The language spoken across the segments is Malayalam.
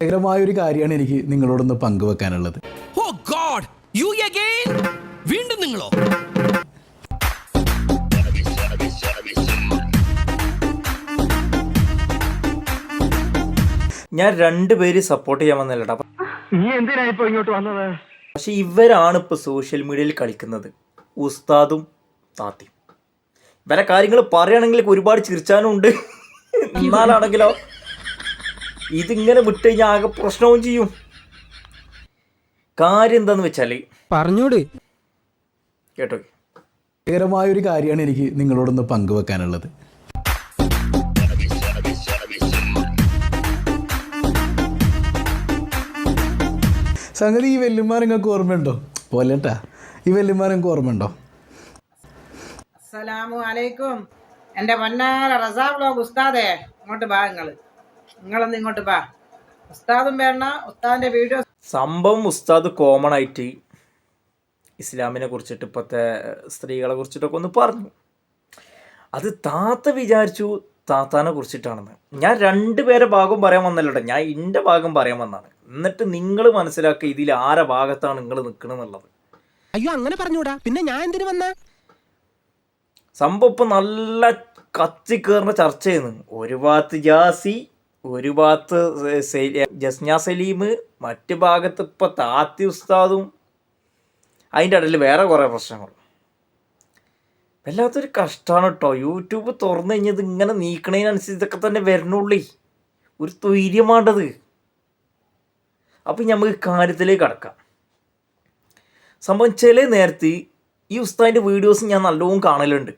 ഭയങ്കരമായൊരു കാര്യമാണ് എനിക്ക് നിങ്ങളോടൊന്ന് പങ്കുവെക്കാനുള്ളത്. ഓ ഗോഡ്, യു അഗൈൻ? വീണ്ടും നിങ്ങളോ? ഞാൻ രണ്ടുപേര് സപ്പോർട്ട് ചെയ്യാൻ വന്നല്ലടാ. നീ എന്തിനാ ഇപ്പൊ ഇങ്ങോട്ട് വന്നത്? പക്ഷെ ഇവരാണ് ഇപ്പൊ സോഷ്യൽ മീഡിയയിൽ കളിക്കുന്നത്, ഉസ്താദും താത്തിയും. ഇവരെ കാര്യങ്ങൾ പറയുകയാണെങ്കിൽ ഒരുപാട് ചിരിച്ചാനും ഉണ്ട്. എന്നാലാണെങ്കിലോ ഇതിങ്ങനെ വിട്ട് കഴിഞ്ഞാൽ ആകെ പ്രശ്നവും ചെയ്യും. കാര്യം എന്താന്ന് വെച്ചാല് പറഞ്ഞോട് കേട്ടോ, ഭയങ്കരമായൊരു കാര്യമാണ് എനിക്ക് നിങ്ങളോടൊന്ന് പങ്കുവെക്കാനുള്ളത്. സംഗതി ഈ വല്യമാർ നിങ്ങൾക്ക് ഓർമ്മയുണ്ടോ? പോലെട്ടാ, ഈ വല്യമാർ നിങ്ങൾക്ക് ഓർമ്മയുണ്ടോ? അസ്സലാമു അലൈക്കും. എൻ്റെ പൊന്നാല റസാ വ്ലോഗ് ഉസ്താദേ, ഇങ്ങോട്ട് ബാ. നിങ്ങളൊന്ന് ഇങ്ങോട്ട് ബാ. ഉസ്താദും വരണ, ഉസ്താദിൻ്റെ വീഡിയോ. സംഭവം ഉസ്താദ് കോമൺ ആയിട്ട് ഇസ്ലാമിനെ കുറിച്ചിട്ട് ഇപ്പോഴത്തെ സ്ത്രീകളെ കുറിച്ചിട്ടൊക്കെ ഒന്ന് പറഞ്ഞു. അത് താത്ത വിചാരിച്ചു താത്താനെ കുറിച്ചിട്ടാണെന്ന്. ഞാൻ രണ്ടുപേരെ ഭാഗം പറയാൻ വന്നല്ലോ, ഞാൻ എൻ്റെ ഭാഗം പറയാൻ വന്നാണ്. എന്നിട്ട് നിങ്ങൾ മനസ്സിലാക്കുക ഇതിൽ ആരെ ഭാഗത്താണ് നിങ്ങൾ നിൽക്കണമെന്നുള്ളത്. അയ്യോ അങ്ങനെ പറഞ്ഞൂടാ, പിന്നെ ഞാൻ എന്തിനു വന്ന? സംഭവം ഇപ്പം നല്ല കത്തിക്കേറുന്ന ചർച്ച ചെയ്യുന്നു. ഒരു ഭാഗത്ത് ജാസി, ഒരു ഭാഗത്ത് ജസ്ന സലീം, മറ്റു ഭാഗത്ത് ഇപ്പം താത്തി ഉസ്താദും, അതിൻ്റെ ഇടയിൽ വേറെ കുറേ പ്രശ്നങ്ങൾ. വല്ലാത്തൊരു കഷ്ടമാണ് കേട്ടോ. യൂട്യൂബ് തുറന്നു കഴിഞ്ഞത് ഇങ്ങനെ നീക്കണതിനനുസരിച്ച് ഇതൊക്കെ തന്നെ വരണുള്ളേ. ഒരു ധൈര്യമാണ്ടത്. അപ്പം നമുക്ക് കാര്യത്തിലേക്ക് കടക്കാം. സംഭവം ചില നേരത്ത് ഈ ഉസ്താദിൻ്റെ വീഡിയോസ് ഞാൻ നല്ലോണം കാണലുണ്ട്.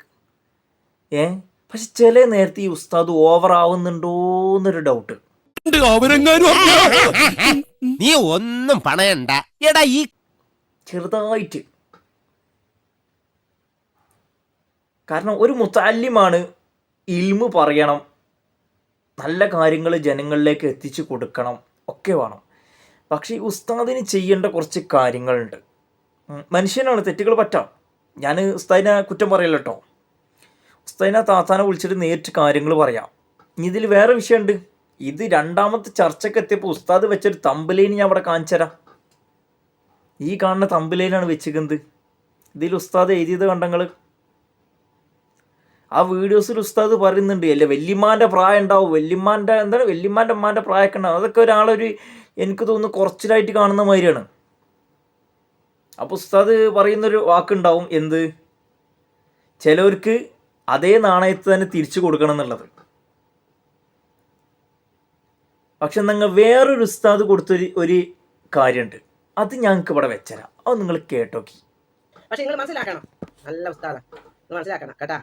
പക്ഷെ ചില നേരത്തെ ഈ ഉസ്താദ് ഓവർ ആവുന്നുണ്ടോന്നൊരു ഡൗട്ട്. നീ ഒന്നും പണയണ്ട എടാ. ഈ ചെറുതായിട്ട്. കാരണം ഒരു മുത്തല്ലിമാണ്, ഇൽമു പറയണം, നല്ല കാര്യങ്ങൾ ജനങ്ങളിലേക്ക് എത്തിച്ചു കൊടുക്കണം, ഒക്കെ വേണം. പക്ഷേ ഈ ഉസ്താദിന് ചെയ്യേണ്ട കുറച്ച് കാര്യങ്ങളുണ്ട്. മനുഷ്യനാണ്, തെറ്റുകൾ പറ്റാം. ഞാൻ ഉസ്താദിനെ കുറ്റം പറയല്ല കേട്ടോ. ഉസ്താദിനെ താത്താനെ വിളിച്ചിട്ട് നേരിട്ട് കാര്യങ്ങൾ പറയാം. ഇനി ഇതിൽ വേറെ വിഷയമുണ്ട്. ഇത് രണ്ടാമത്തെ ചർച്ചയ്ക്ക് എത്തിയപ്പോൾ ഉസ്താദ് വെച്ചൊരു തമ്പലൈന് ഞാൻ അവിടെ കാണിച്ചു തരാം. ഈ കാണുന്ന തമ്പലൈനാണ് വെച്ചിരിക്കുന്നത്. ഇതിൽ ഉസ്താദ് എഴുതിയത് കണ്ടങ്ങൾ. ആ വീഡിയോസിൽ ഉസ്താദ് പറയുന്നുണ്ട്, അല്ലേ വല്യമ്മാൻ്റെ പ്രായം ഉണ്ടാവും, വല്യമ്മാൻ്റെ അമ്മാൻ്റെ പ്രായമൊക്കെ ഉണ്ടാവും. അതൊക്കെ ഒരാളൊരു എനിക്ക് തോന്നുന്നു കുറച്ചിലായിട്ട് കാണുന്ന മാതിരിയാണ്. അപ്പോൾ ഉസ്താദ് പറയുന്നൊരു വാക്കുണ്ടാവും, എന്ത്, ചിലവർക്ക് അതേ നാണയത്ത് തന്നെ തിരിച്ചു കൊടുക്കണം എന്നുള്ളത്. പക്ഷെ നിങ്ങൾ വേറൊരു ഉസ്താദ് കൊടുത്തൊരു കാര്യമുണ്ട്, അത് ഞങ്ങൾക്ക് ഇവിടെ വെച്ചരാം. അത് നിങ്ങൾ കേട്ടോക്കി. പക്ഷെ നിങ്ങൾ മനസ്സിലാക്കണം, നല്ല ഉസ്താദാ, നിങ്ങൾ മനസ്സിലാക്കണം കേട്ടാ.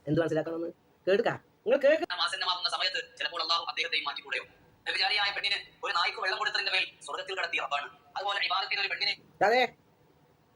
എന്ത് മനസ്സിലാക്കണമെന്ന് കേൾക്കാം. നിങ്ങൾ മാസന്നമാകുന്ന സമയത്ത് ചിലപ്പോൾ അള്ളാഹു അദ്ദേഹത്തെയും മാറ്റിക്കൂടെയോ? വ്യഭിചാരിയായ പെണ്ണിന് ഒരു നായ്ക്ക് വെള്ളം കൊടുത്തതിന്റെ മേൽ സ്വർഗത്തിൽ കടത്തിയ റബ്ബാണ്. അതുപോലെ ഇബാദത്തിന് ഒരു പെണ്ണിനെ. അതെ,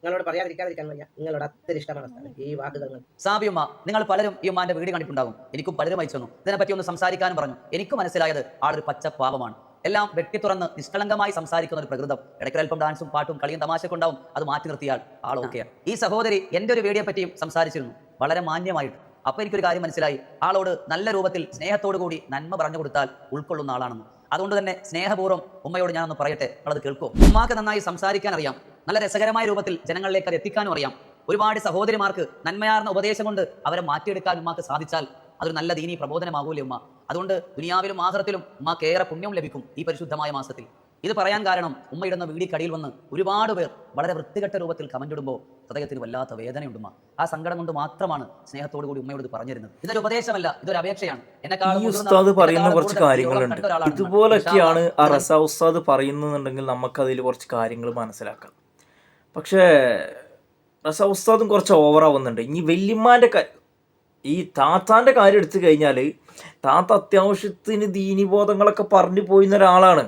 നിങ്ങളോട് പറയാതിരിക്കാതിരിക്കാൻ വയ്യ. നിങ്ങളോട് അത്ര ഇഷ്ടമാണ് ഈ വാക്കുകൾ. സാബിയുമ്മ, നിങ്ങൾ പലരും ഈ ഉമ്മാന്റെ വീഡിയോ കണ്ടിട്ടുണ്ടാകും. എനിക്കും പലരും അയച്ചു തന്നു. ഇതിനെപ്പറ്റി ഒന്ന് സംസാരിക്കാനും പറഞ്ഞു. എനിക്ക് മനസ്സിലായത് ആളൊരു പച്ച പാപമാണ്. എല്ലാം വെട്ടിത്തുറന്ന് നിഷ്കളങ്കമായി സംസാരിക്കുന്ന ഒരു പ്രകൃതം. ഇടയ്ക്കൊരൽപ്പം ഡാൻസും പാട്ടും കളിയും തമാശയൊക്കെ ഉണ്ടാവും. അത് മാറ്റി നിർത്തിയാൽ ആൾ ഓക്കെയാണ്. ഈ സഹോദരി എൻ്റെ ഒരു വീഡിയോ പറ്റിയും സംസാരിച്ചിരുന്നു, വളരെ മാന്യമായിട്ട്. അപ്പോൾ എനിക്കൊരു കാര്യം മനസ്സിലായി, ആളോട് നല്ല രൂപത്തിൽ സ്നേഹത്തോടു കൂടി നന്മ പറഞ്ഞു കൊടുത്താൽ ഉൾക്കൊള്ളുന്ന ആളാണെന്ന്. അതുകൊണ്ട് തന്നെ സ്നേഹപൂർവ്വം ഉമ്മയോട് ഞാനൊന്ന് പറയട്ടെ, അവളത് കേൾക്കോ? ഉമ്മാക്ക് നന്നായി സംസാരിക്കാൻ അറിയാം, നല്ല രസകരമായ രൂപത്തിൽ ജനങ്ങളിലേക്ക് അത് എത്തിക്കാനും അറിയാം. ഒരുപാട് സഹോദരിമാർക്ക് നന്മയാർന്ന ഉപദേശം കൊണ്ട് അവരെ മാറ്റിയെടുക്കാൻ ഉമ്മാക്ക് സാധിച്ചാൽ അതൊരു നല്ല ദീനി പ്രബോധനമാകൂലേ ഉമ്മ? അതുകൊണ്ട് ദുനിയാവിലും ആഖിറത്തിലും ഉമ്മാക്ക് ഏറെ പുണ്യം ലഭിക്കും ഈ പരിശുദ്ധമായ മാസത്തിൽ. ഇത് പറയാൻ കാരണം, ഉമ്മ ഇടുന്ന വീഡിയോക്കടിയിൽ വന്ന് ഒരുപാട് പേർ വളരെ വൃത്തികെട്ട രൂപത്തിൽ കമന്റ് ഇടുമ്പോൾ ഹൃദയത്തിന് വല്ലാത്ത വേദനയുണ്ടുമ്മ. ആ സങ്കടം കൊണ്ട് മാത്രമാണ് സ്നേഹത്തോടു കൂടി ഉമ്മയോട് പറഞ്ഞിരുന്നത്. ഇതൊരു ഉപദേശമല്ല, ഇതൊരു അപേക്ഷയാണ്. ഈ ഉസ്താദ് പറയുന്ന കുറച്ച് കാര്യങ്ങളുണ്ട്. ഇതുപോലൊക്കെയാണ് ആ റസാ ഉസ്താദ് പറയുന്നുണ്ടെങ്കിൽ നമുക്കതിൽ കുറച്ച് കാര്യങ്ങൾ മനസ്സിലാക്കാം. പക്ഷേ റസാ ഉസ്താദും കുറച്ച് ഓവറാവുന്നുണ്ട്. ഇനി വല്യമ്മാൻ്റെ ഈ താത്താൻ്റെ കാര്യം എടുത്തു കഴിഞ്ഞാൽ, താത്ത അത്യാവശ്യത്തിന് ദീനിബോധങ്ങളൊക്കെ പറഞ്ഞു പോയിരുന്ന ഒരാളാണ്.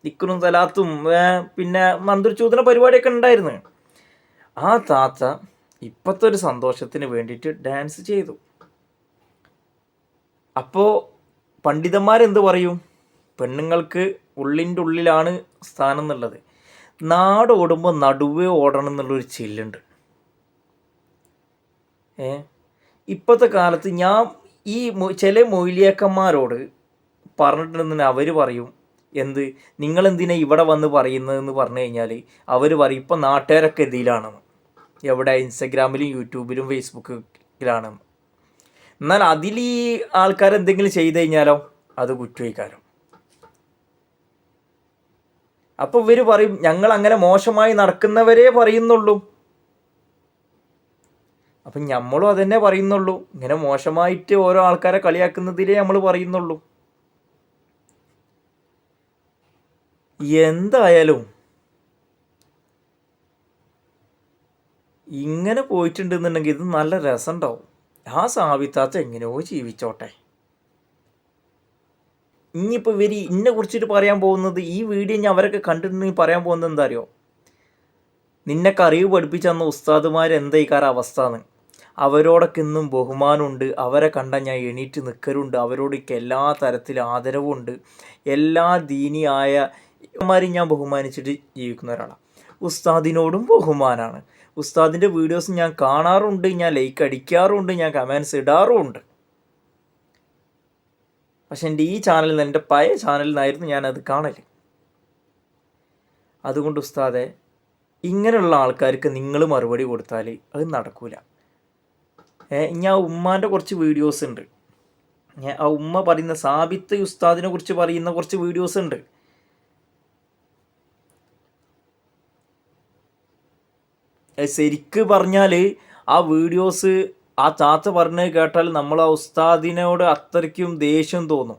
ദിക്റും സലാത്തും പിന്നെ മന്ത്രിച്ചൂതന പരിപാടിയൊക്കെ ഉണ്ടായിരുന്നു. ആ താത്ത ഇപ്പോഴത്തെ ഒരു സന്തോഷത്തിന് വേണ്ടിയിട്ട് ഡാൻസ് ചെയ്തു. അപ്പോൾ പണ്ഡിതന്മാരെന്ത് പറയും? പെണ്ണുങ്ങൾക്ക് ഉള്ളിൻ്റെ ഉള്ളിലാണ് സ്ഥാനം എന്നുള്ളത്. നാട് ഓടുമ്പോൾ നടുവേ ഓടണം എന്നുള്ളൊരു ചില്ലുണ്ട്. ഇപ്പോഴത്തെ കാലത്ത് ഞാൻ ഈ ചില മൊയ്ലിയാക്കന്മാരോട് പറഞ്ഞിട്ടുണ്ടെന്ന് അവർ പറയും, എന്ത് നിങ്ങളെന്തിനാ ഇവിടെ വന്ന് പറയുന്നതെന്ന് പറഞ്ഞു കഴിഞ്ഞാൽ അവർ പറയും ഇപ്പം നാട്ടുകാരൊക്കെ ഇതിലാണെന്ന്. എവിടെ? ഇൻസ്റ്റഗ്രാമിലും യൂട്യൂബിലും ഫേസ്ബുക്കിലാണ്. എന്നാൽ അതിൽ ഈ ആൾക്കാരെന്തെങ്കിലും ചെയ്ത് കഴിഞ്ഞാലോ അത് കുറ്റവിക്കാരം. അപ്പോൾ ഇവർ പറയും ഞങ്ങൾ അങ്ങനെ മോശമായി നടക്കുന്നവരേ പറയുന്നുള്ളൂ. അപ്പം നമ്മളും അതന്നെ പറയുന്നുള്ളൂ. ഇങ്ങനെ മോശമായിട്ട് ഓരോ ആൾക്കാരെ കളിയാക്കുന്നതിലേ നമ്മൾ പറയുന്നുള്ളൂ. എന്തായാലും ഇങ്ങനെ പോയിട്ടുണ്ടെന്നുണ്ടെങ്കിൽ ഇത് നല്ല രസമുണ്ടാവും. ആ സാബിത്താത്ത എങ്ങനെയോ ജീവിച്ചോട്ടെ. ഇനിയിപ്പോൾ ഇവർ ഇന്നെ കുറിച്ചിട്ട് പറയാൻ പോകുന്നത്, ഈ വീഡിയോ ഞാൻ അവരൊക്കെ കണ്ടിട്ടുണ്ടെങ്കിൽ പറയാൻ പോകുന്നത് എന്താ അറിയോ? നിന്നൊക്കെ അറിവ് പഠിപ്പിച്ച തന്ന ഉസ്താദുമാർ എന്താ ഈ കാര്യം അവസ്ഥ എന്ന്. അവരോടൊക്കെ ഇന്നും ബഹുമാനമുണ്ട്. അവരെ കണ്ടാൽ ഞാൻ എണീറ്റ് നിൽക്കലുണ്ട്. അവരോടൊക്കെ എല്ലാ തരത്തിലും ആദരവുമുണ്ട്. എല്ലാ ദീനിയായ മാരെയും ഞാൻ ബഹുമാനിച്ചിട്ട് ജീവിക്കുന്ന ഒരാളാണ്. ഉസ്താദിനോടും ബഹുമാനാണ്. ഉസ്താദിൻ്റെ വീഡിയോസ് ഞാൻ കാണാറുണ്ട്, ഞാൻ ലൈക്ക് അടിക്കാറുണ്ട്, ഞാൻ കമൻസ് ഇടാറുമുണ്ട്. പക്ഷെ എൻ്റെ ഈ ചാനലിൽ നിന്ന്, എൻ്റെ പഴയ ചാനലിൽ നിന്നായിരുന്നു ഞാനത് കാണൽ. അതുകൊണ്ട് ഉസ്താദെ, ഇങ്ങനെയുള്ള ആൾക്കാർക്ക് നിങ്ങൾ മറുപടി കൊടുത്താൽ അത് നടക്കൂല. ഞാൻ ഉമ്മാൻ്റെ കുറച്ച് വീഡിയോസ് ഉണ്ട്. ആ ഉമ്മ പറയുന്ന സാബിത്ത് ഉസ്താദിനെ കുറിച്ച് പറയുന്ന കുറച്ച് വീഡിയോസ് ഉണ്ട്. ശരിക്ക് പറഞ്ഞാൽ ആ വീഡിയോസ് ആ താത്ത പറഞ്ഞത് കേട്ടാൽ നമ്മൾ ആ ഉസ്താദിനോട് അത്രയ്ക്കും ദേഷ്യം തോന്നും.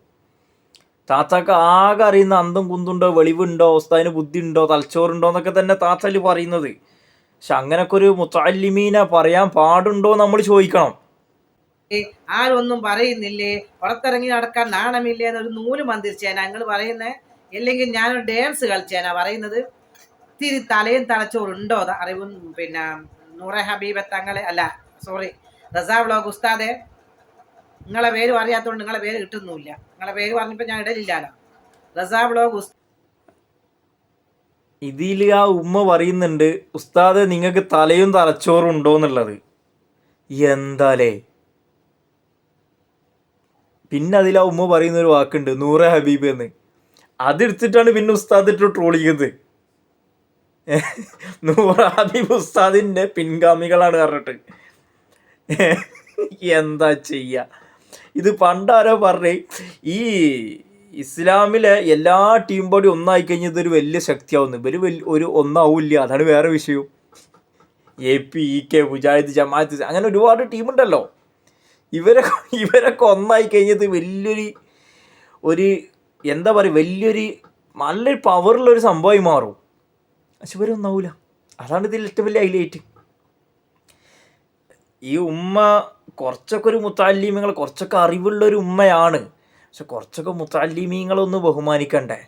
താത്താക്ക് ആകെ അറിയുന്ന അന്തം കുന്തുണ്ടോ, വെളിവുണ്ടോ, ഉസ്താദിന് ബുദ്ധി ഉണ്ടോ, തലച്ചോറുണ്ടോ എന്നൊക്കെ തന്നെ താത്തൽ പറയുന്നത്. പക്ഷെ അങ്ങനൊക്കെ ഒരു മുത്തഅല്ലിമീനെ പറയാൻ പാടുണ്ടോ നമ്മൾ ചോദിക്കണം. ആരൊന്നും പറയുന്നില്ലേ, പുറത്തിറങ്ങി നടക്കാൻ നാണമില്ലേ എന്നൊരു നൂല് മന്ദിരിച്ചേനാ നിങ്ങൾ പറയുന്നത്. അല്ലെങ്കിൽ ഞാനൊരു ഡാൻസ് കളിച്ചേനാ പറയുന്നത്. ഇത്തിരി തലയും തലച്ചോറുണ്ടോ അറിവും. പിന്നെ നൂറെ ഹബീബ തങ്ങളെ അല്ല, സോറി, റസാ വ്ലോഗ് ഉസ്താദെ, നിങ്ങളെ പേര് അറിയാത്തതുകൊണ്ട് നിങ്ങളെ പേര് കിട്ടുന്നില്ല. നിങ്ങളെ പേര് പറഞ്ഞപ്പോൾ ഞാൻ ഇടലില്ലാലോ. റസാ വ്ലോഗ് ഇതിൽ ആ ഉമ്മ പറയുന്നുണ്ട്, ഉസ്താദ് നിങ്ങൾക്ക് തലയും തലച്ചോറും ഉണ്ടോ എന്നുള്ളത്. എന്താലേ. പിന്നെ അതിൽ ആ ഉമ്മ പറയുന്നൊരു വാക്കുണ്ട്, നൂറെ ഹബീബ് എന്ന്. അതെടുത്തിട്ടാണ് പിന്നെ ഉസ്താദ് ഇട്ട് ട്രോൾ ചെയ്യുന്നത്. നൂറെ ഹബീബ് ഉസ്താദിൻ്റെ പിൻഗാമികളാണ് പറഞ്ഞിട്ട്. എന്താ ചെയ്യുക? ഇത് പണ്ടാരോ പറഞ്ഞ് ഈ ഇസ്ലാമിലെ എല്ലാ ടീം ബോഡി ഒന്നായി കഴിഞ്ഞത് ഒരു വലിയ ശക്തിയാവുന്നു. ഇവർ ഒരു ഒന്നാവില്ല, അതാണ് വേറെ വിഷയം. AP, EK, മുജാഹിദ്, ജമാഅത്ത്, അങ്ങനെ ഒരുപാട് ടീമുണ്ടല്ലോ. ഇവരൊക്കെ ഒന്നായി കഴിഞ്ഞത് വലിയൊരു എന്താ പറയുക, വലിയൊരു നല്ലൊരു പവറുള്ളൊരു സംഭവമായി മാറും. പക്ഷെ ഇവരൊന്നാവൂല. അതാണ് ഇതിൽ ഏറ്റവും വലിയ ഹൈലൈറ്റ്. ഈ ഉമ്മ കുറച്ചൊക്കെ ഒരു മുത്തഅല്ലിമീങ്ങൾ, കുറച്ചൊക്കെ അറിവുള്ളൊരു ഉമ്മയാണ്. പക്ഷെ കുറച്ചൊക്കെ മുത്തഅല്ലിമീങ്ങളൊന്ന് ബഹുമാനിക്കണ്ടേ?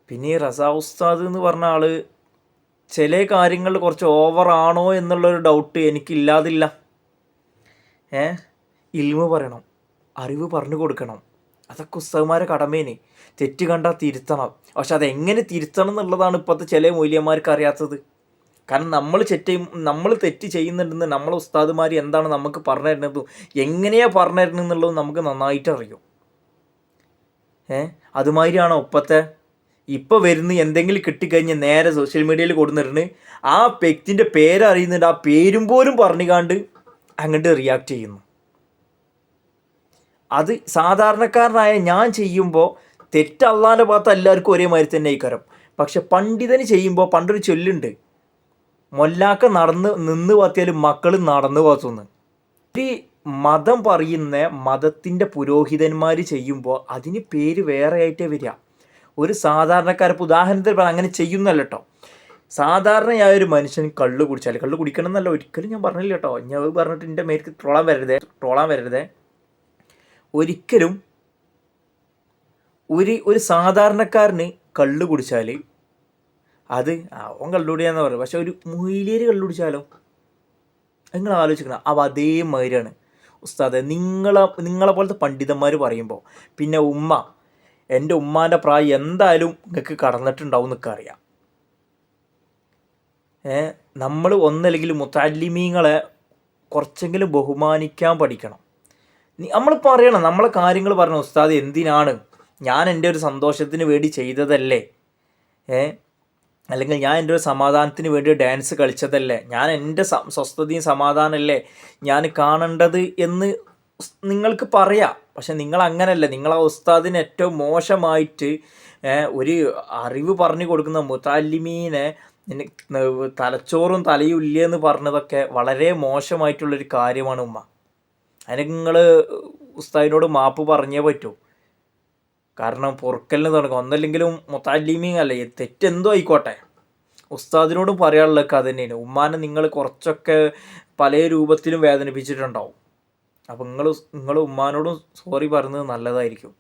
പിന്നെ ഈ റസാ ഉസ്താദ് എന്ന് പറഞ്ഞ ആൾ ചില കാര്യങ്ങളിൽ കുറച്ച് ഓവറാണോ എന്നുള്ളൊരു ഡൗട്ട് എനിക്കില്ലാതില്ല. ഇൽമ് പറയണം, അറിവ് പറഞ്ഞു കൊടുക്കണം, അതൊക്കെ ഉസ്താദ്മാരെ കടമേന്. തെറ്റ് കണ്ടാൽ തിരുത്തണം. പക്ഷെ അതെങ്ങനെ തിരുത്തണം എന്നുള്ളതാണ് ഇപ്പോഴത്തെ ചില മൗലവിമാർക്ക് അറിയാത്തത്. കാരണം നമ്മൾ തെറ്റ് ചെയ്യുന്നുണ്ടെന്ന് നമ്മളെ ഉസ്താദുമാർ എന്താണ് നമുക്ക് പറഞ്ഞു തരുന്നതും എങ്ങനെയാണ് പറഞ്ഞു തരുന്നതെന്നുള്ളതും നമുക്ക് നന്നായിട്ട് അറിയും. അതുമാതിരിയാണോ ഇപ്പോൾ വരുന്ന എന്തെങ്കിലും കിട്ടിക്കഴിഞ്ഞാൽ നേരെ സോഷ്യൽ മീഡിയയിൽ കൊടുത്തിട്ടുണ്ട്, ആ വ്യക്തിൻ്റെ പേരറിയുന്നുണ്ട്, ആ പേരും പോലും പറഞ്ഞുകാണ്ട് അങ്ങോട്ട് റിയാക്ട് ചെയ്യുന്നു. അത് സാധാരണക്കാരനായ ഞാൻ ചെയ്യുമ്പോൾ തെറ്റ് അള്ളാൻ്റെ ഭാഗത്ത് എല്ലാവർക്കും ഒരേ മാതിരി തന്നെ ആയിക്കാരം. പക്ഷെ പണ്ഡിതന് ചെയ്യുമ്പോൾ പണ്ടൊരു ചൊല്ലുണ്ട്, മൊല്ലാക്ക നിന്ന് പാത്തിയാലും മക്കൾ നടന്നു പാത്തുന്ന്. ഒരു മതം പറയുന്ന മതത്തിൻ്റെ പുരോഹിതന്മാർ ചെയ്യുമ്പോൾ അതിന് പേര് വേറെ ആയിട്ടേ വരിക. ഒരു സാധാരണക്കാരപ്പോൾ ഉദാഹരണത്തിന് അങ്ങനെ ചെയ്യുന്നല്ല കേട്ടോ. സാധാരണയായ ഒരു മനുഷ്യൻ കള്ള് കുടിച്ചാൽ, കള്ള് കുടിക്കണം എന്നല്ല ഒരിക്കലും ഞാൻ പറഞ്ഞില്ല കേട്ടോ, ഞാൻ പറഞ്ഞിട്ട് എൻ്റെ മേലേക്ക് ട്രോളാൻ വരരുതേ. ഒരിക്കലും ഒരു സാധാരണക്കാരന് കള്ള് കുടിച്ചാൽ അത് അവൻ കള്ളുടിയാന്ന് പറയും. പക്ഷെ ഒരു മൊയ്ലിയർ കള്ളുടിച്ചാലോ? നിങ്ങൾ ആലോചിക്കണം. അപ്പോൾ അതേമാതിരിയാണ് ഉസ്താദെ നിങ്ങളെ പോലത്തെ പണ്ഡിതന്മാർ പറയുമ്പോൾ. പിന്നെ എൻ്റെ ഉമ്മാൻ്റെ പ്രായം എന്തായാലും നിങ്ങൾക്ക് കടന്നിട്ടുണ്ടാവും എന്നൊക്കെ അറിയാം. നമ്മൾ ഒന്നല്ലെങ്കിൽ മുത്തഅല്ലിമീങ്ങളെ കുറച്ചെങ്കിലും ബഹുമാനിക്കാൻ പഠിക്കണം. നമ്മൾ പറയണം, നമ്മളെ കാര്യങ്ങൾ പറയണം. ഉസ്താദ് എന്തിനാണ്, ഞാൻ എൻ്റെ ഒരു സന്തോഷത്തിന് വേണ്ടി ചെയ്തതല്ലേ, അല്ലെങ്കിൽ ഞാൻ എൻ്റെ ഒരു സമാധാനത്തിന് വേണ്ടി ഡാൻസ് കളിച്ചതല്ലേ, ഞാൻ എൻ്റെ സ്വസ്ഥതയും സമാധാനമല്ലേ ഞാൻ കാണേണ്ടത് എന്ന് നിങ്ങൾക്ക് പറയാം. പക്ഷെ നിങ്ങൾ അങ്ങനല്ല. നിങ്ങൾ ആ ഉസ്താദിന് ഏറ്റവും മോശമായിട്ട് ഒരു അറിവ് പറഞ്ഞു കൊടുക്കുന്ന മുത്തല്ലിമീനെ തലച്ചോറും തലയും ഇല്ലെന്ന് പറഞ്ഞതൊക്കെ വളരെ മോശമായിട്ടുള്ളൊരു കാര്യമാണ് ഉമ്മ. അതിന് നിങ്ങൾ ഉസ്താദിനോട് മാപ്പ് പറഞ്ഞേ പറ്റൂ. കാരണം പൊറുക്കലിന് തുടങ്ങും. ഒന്നല്ലെങ്കിലും മുത്തല്ലിമീൻ അല്ലേ, തെറ്റെന്തോ ആയിക്കോട്ടെ, ഉസ്താദിനോടും പറയാനുള്ളതൊക്കെ അത് തന്നെയാണ്. ഉമ്മാനെ നിങ്ങൾ കുറച്ചൊക്കെ പല രൂപത്തിലും വേദനിപ്പിച്ചിട്ടുണ്ടാവും. അപ്പം നിങ്ങൾ ഉമ്മാനോടും സോറി പറയുന്നത് നല്ലതായിരിക്കും.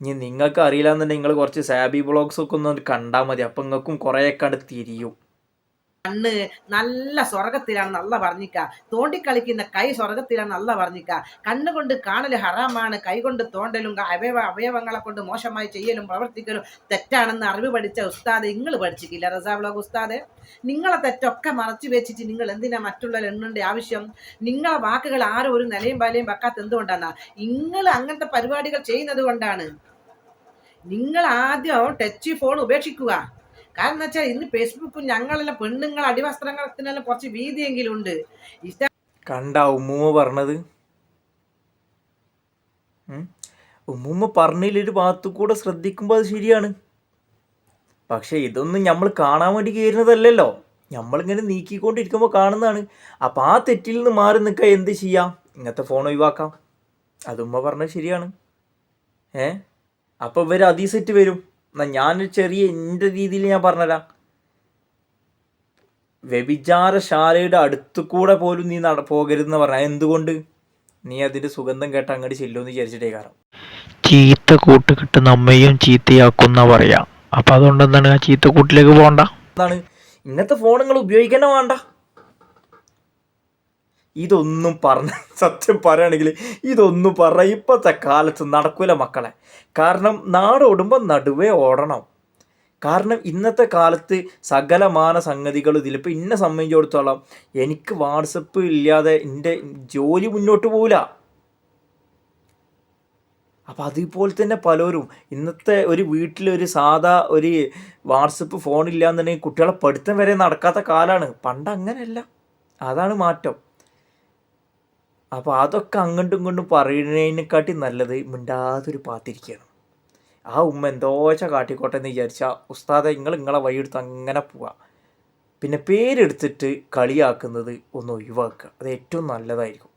ഇനി നിങ്ങൾക്ക് അറിയില്ല എന്നുണ്ടെങ്കിൽ നിങ്ങൾ കുറച്ച് സാബി ബ്ലോഗ്സൊക്കെ ഒന്ന് കണ്ടാൽ മതി. അപ്പം നിങ്ങൾക്കും കുറേയൊക്കെ അത് തിരിയും. കണ്ണ് നല്ല സ്വർഗത്തിലാണ് നല്ല പറഞ്ഞിക്ക, തോണ്ടിക്കളിക്കുന്ന കൈ സ്വർഗത്തിലാണ് നല്ല പറഞ്ഞിക്ക. കണ്ണുകൊണ്ട് കാണല് ഹറാമാണ്, കൈ കൊണ്ട് തോണ്ടലും അവയവങ്ങളെ കൊണ്ട് മോശമായി ചെയ്യലും പ്രവർത്തിക്കലും തെറ്റാണെന്ന് അറിവ് പഠിച്ച ഉസ്താദ് നിങ്ങൾ പഠിച്ചിട്ടില്ല റസാ ബ്ലോഗ് ഉസ്താദ്? നിങ്ങളെ തെറ്റൊക്കെ മറച്ചു വെച്ചിട്ട് നിങ്ങൾ എന്തിനാ മറ്റുള്ള എണ്ണേണ്ട ആവശ്യം? നിങ്ങളെ വാക്കുകൾ ആരും ഒരു നിലയും പാലയും വെക്കാത്ത എന്തുകൊണ്ടാണ്? നിങ്ങൾ അങ്ങനത്തെ പരിപാടികൾ ചെയ്യുന്നത് കൊണ്ടാണ്. നിങ്ങൾ ആദ്യം ടച്ച് ഫോൺ ഉപേക്ഷിക്കുക. കാരണം എന്ന് വെച്ചാൽ ഇന്ന് ഫേസ്ബുക്കും ഞങ്ങളെല്ലാം പെണ്ണുങ്ങൾ അടിവസ്ത്രത്തിനെല്ലാം കുറച്ച് വീതിയെങ്കിലും ഉണ്ട്. കണ്ട ഉമ്മൂമ്മ പറഞ്ഞത്, ഉമ്മൂമ്മ പറഞ്ഞതിലൊരു ഭാഗത്തു കൂടെ ശ്രദ്ധിക്കുമ്പോൾ അത് ശരിയാണ്. പക്ഷെ ഇതൊന്നും നമ്മൾ കാണാൻ വേണ്ടി കയറുന്നതല്ലല്ലോ, നമ്മളിങ്ങനെ നീക്കിക്കൊണ്ടിരിക്കുമ്പോൾ കാണുന്നതാണ്. അപ്പം ആ തെറ്റിൽ നിന്ന് മാറി നിൽക്കുക എന്ത് ചെയ്യാം? ഇങ്ങനത്തെ ഫോൺ ഒഴിവാക്കാം. അതുമ്മ പറഞ്ഞത് ശരിയാണ്. അപ്പോൾ ഇവർ സെറ്റ് വരും. എന്നാൽ ഞാനൊരു ചെറിയ എൻ്റെ രീതിയിൽ ഞാൻ പറഞ്ഞുതരാം. വ്യഭിചാരശാലയുടെ അടുത്തു കൂടെ പോലും നീ പോകരുതെന്ന് പറഞ്ഞാൽ എന്തുകൊണ്ട്? നീ അതിൻ്റെ സുഗന്ധം കേട്ട അങ്ങോട്ട് ചെല്ലുമെന്ന് വിചാരിച്ചിട്ടേ കാരണം. ചീത്ത കൂട്ട് കിട്ടുന്ന അമ്മയും ചീത്തയാക്കുന്ന പറയാം. അപ്പം അതുകൊണ്ട് എന്താണ് ആ ചീത്ത കൂട്ടിലേക്ക് പോകണ്ട? എന്താണ് ഇങ്ങനത്തെ ഫോൺ നിങ്ങൾ ഉപയോഗിക്കണേ വേണ്ട. ഇതൊന്നും പറഞ്ഞ സത്യം പറയുകയാണെങ്കിൽ ഇതൊന്നും പറഞ്ഞ ഇപ്പോഴത്തെ കാലത്ത് നടക്കൂല മക്കളെ. കാരണം നാടോടുമ്പോൾ നടുവേ ഓടണം. കാരണം ഇന്നത്തെ കാലത്ത് സകലമാന സംഗതികൾ ഇതിലിപ്പോൾ ഇന്നെ സംബന്ധിച്ചിടത്തോളം എനിക്ക് വാട്സപ്പ് ഇല്ലാതെ എൻ്റെ ജോലി മുന്നോട്ട് പോവില്ല. അപ്പം അതുപോലെ തന്നെ പലരും ഇന്നത്തെ ഒരു വീട്ടിലൊരു സാധാ ഒരു വാട്സപ്പ് ഫോണില്ല എന്നുണ്ടെങ്കിൽ കുട്ടികളെ പഠിത്തം വരെ നടക്കാത്ത കാലമാണ്. പണ്ട് അങ്ങനെയല്ല, അതാണ് മാറ്റം. അപ്പോൾ അതൊക്കെ അങ്ങോട്ടും ഇങ്ങോട്ടും പറയുന്നതിനെക്കാട്ടി നല്ലത് മിണ്ടാതൊരു പാത്തിരിക്കുകയാണ്. ആ ഉമ്മ എന്തോച്ച കാട്ടിക്കോട്ടെ എന്ന് വിചാരിച്ചാൽ ഉസ്താദെ നിങ്ങളെ വഴിയെടുത്ത് അങ്ങനെ പോവുക. പിന്നെ പേരെടുത്തിട്ട് കളിയാക്കുന്നത് ഒന്ന് ഒഴിവാക്കുക. അത് ഏറ്റവും നല്ലതായിരിക്കും.